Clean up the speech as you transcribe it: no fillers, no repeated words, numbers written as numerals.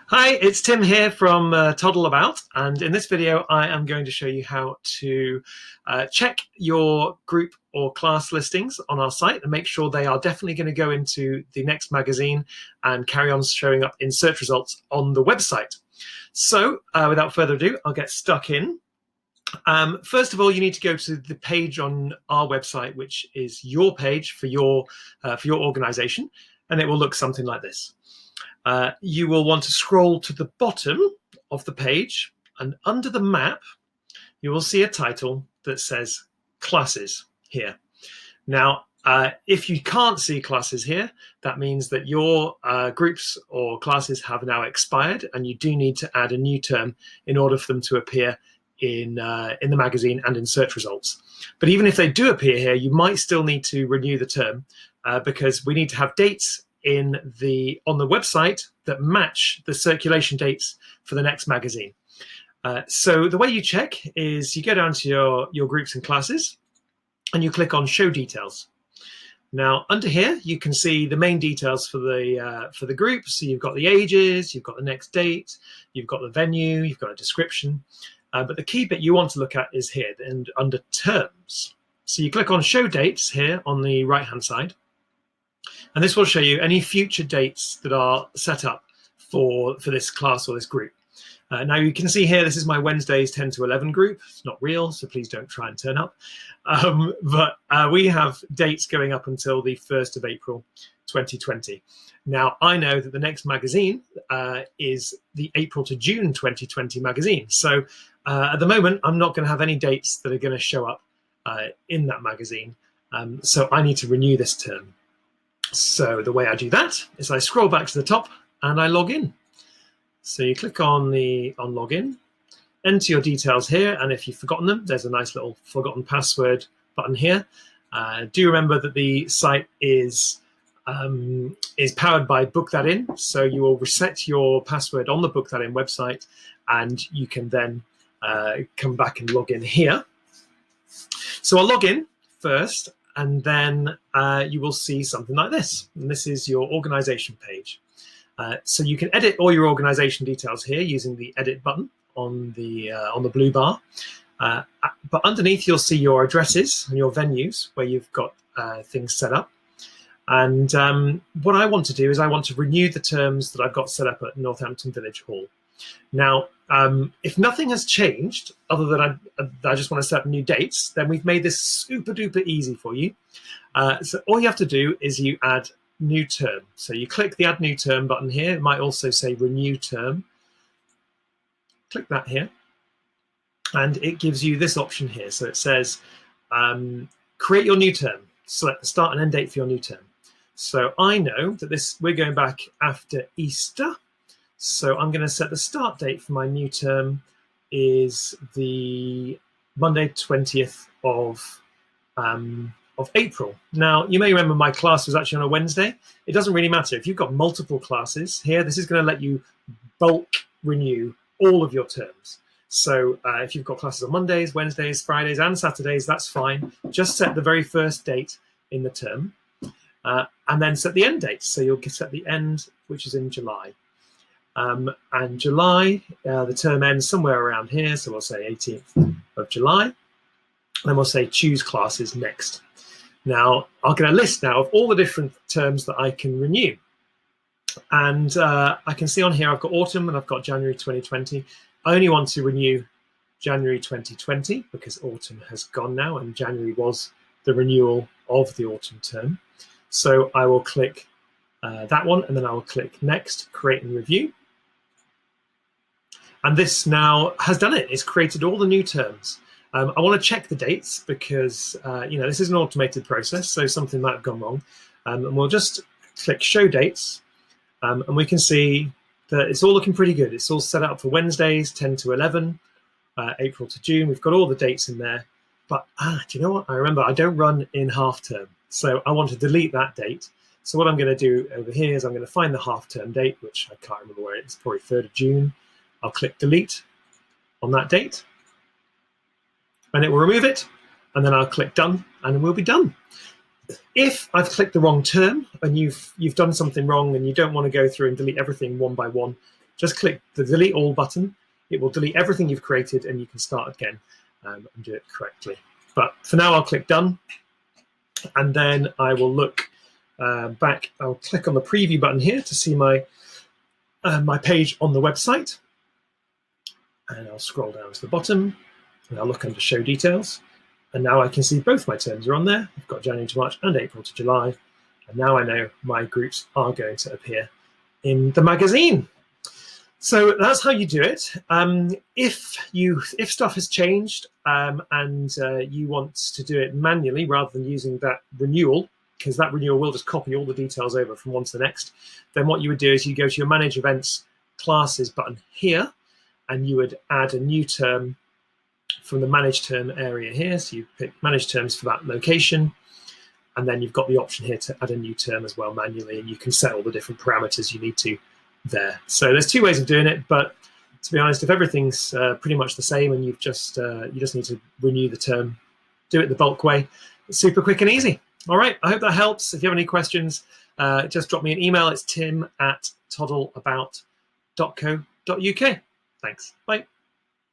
Hi, it's Tim here from Toddle About, and in this video I am going to show you how to check your group or class listings on our site and make sure they are definitely going to go into the next magazine and carry on showing up in search results on the website. So without further ado, I'll get stuck in. First of all, you need to go to the page on our website, which is your page for your organization, and it will look something like this. You will want to scroll to the bottom of the page, and under the map, you will see a title that says classes here. Now, if you can't see classes here, that means that your groups or classes have now expired, and you do need to add a new term in order for them to appear in the magazine and in search results. But even if they do appear here, you might still need to renew the term because we need to have dates on the website that match the circulation dates for the next magazine. So the way you check is you go down to your groups and classes and you click on Show Details. Now under here you can see the main details for the group. So you've got the ages, you've got the next date, you've got the venue, you've got a description. But the key bit you want to look at is here and under Terms. So you click on Show Dates here on the right hand side. And this will show you any future dates that are set up for this class or this group. Now you can see here, this is my Wednesdays 10 to 11 group. It's not real, so please don't try and turn up. But we have dates going up until the 1st of April 2020. Now I know that the next magazine is the April to June 2020 magazine. So at the moment, I'm not going to have any dates that are going to show up in that magazine. So I need to renew this term. So the way I do that is I scroll back to the top and I log in. So you click on login, enter your details here, and if you've forgotten them, there's a nice little forgotten password button here. Do remember that the site is powered by Book That In, so you will reset your password on the Book That In website, and you can then come back and log in here. So I'll log in first, and then you will see something like this. And this is your organization page. So you can edit all your organization details here using the edit button on the blue bar. But underneath you'll see your addresses and your venues where you've got things set up. And what I want to do is I want to renew the terms that I've got set up at Northampton Village Hall. Now, if nothing has changed, other than I just want to set up new dates, then we've made this super duper easy for you. So all you have to do is you add new term. So you click the Add New Term button here. It might also say Renew Term. Click that here. And it gives you this option here. So it says, create your new term. Select the start and end date for your new term. So I know that we're going back after Easter. So I'm going to set the start date for my new term is the Monday 20th of April. Now, you may remember my class was actually on a Wednesday. It doesn't really matter. If you've got multiple classes here, this is going to let you bulk renew all of your terms. So if you've got classes on Mondays, Wednesdays, Fridays, and Saturdays, that's fine. Just set the very first date in the term and then set the end date. So you'll set the end, which is in July. And July, the term ends somewhere around here. So we'll say 18th of July. Then we'll say choose classes next. Now, I'll get a list now of all the different terms that I can renew. And I can see on here I've got autumn and I've got January 2020. I only want to renew January 2020 because autumn has gone now and January was the renewal of the autumn term. So I will click that one and then I will click Next, Create and Review. And this now has done it. It's created all the new terms. I want to check the dates because this is an automated process, so something might have gone wrong. And we'll just click Show Dates, and we can see that it's all looking pretty good. It's all set up for Wednesdays, 10 to 11, April to June. We've got all the dates in there. But do you know what? I remember I don't run in half term, so I want to delete that date. So what I'm going to do over here is I'm going to find the half term date, which I can't remember where it is, probably 3rd of June. I'll click Delete on that date. And it will remove it, and then I'll click Done, and we'll be done. If I've clicked the wrong term and you've done something wrong and you don't want to go through and delete everything one by one, just click the delete all button. It will delete everything you've created and you can start again and do it correctly. But for now, I'll click done. And then I will look back. I'll click on the preview button here to see my page on the website. And I'll scroll down to the bottom and I'll look under show details. And now I can see both my terms are on there. I've got January to March and April to July. And now I know my groups are going to appear in the magazine. So that's how you do it. If stuff has changed and you want to do it manually rather than using that renewal, because that renewal will just copy all the details over from one to the next, then what you would do is you go to your Manage Events Classes button here, and you would add a new term from the Manage Term area here. So you pick Manage Terms for that location, and then you've got the option here to add a new term as well manually, and you can set all the different parameters you need to there. So there's two ways of doing it, but to be honest, if everything's pretty much the same and you just need to renew the term, do it the bulk way. It's super quick and easy. All right, I hope that helps. If you have any questions, just drop me an email. It's tim@toddleabout.co.uk. Thanks. Bye.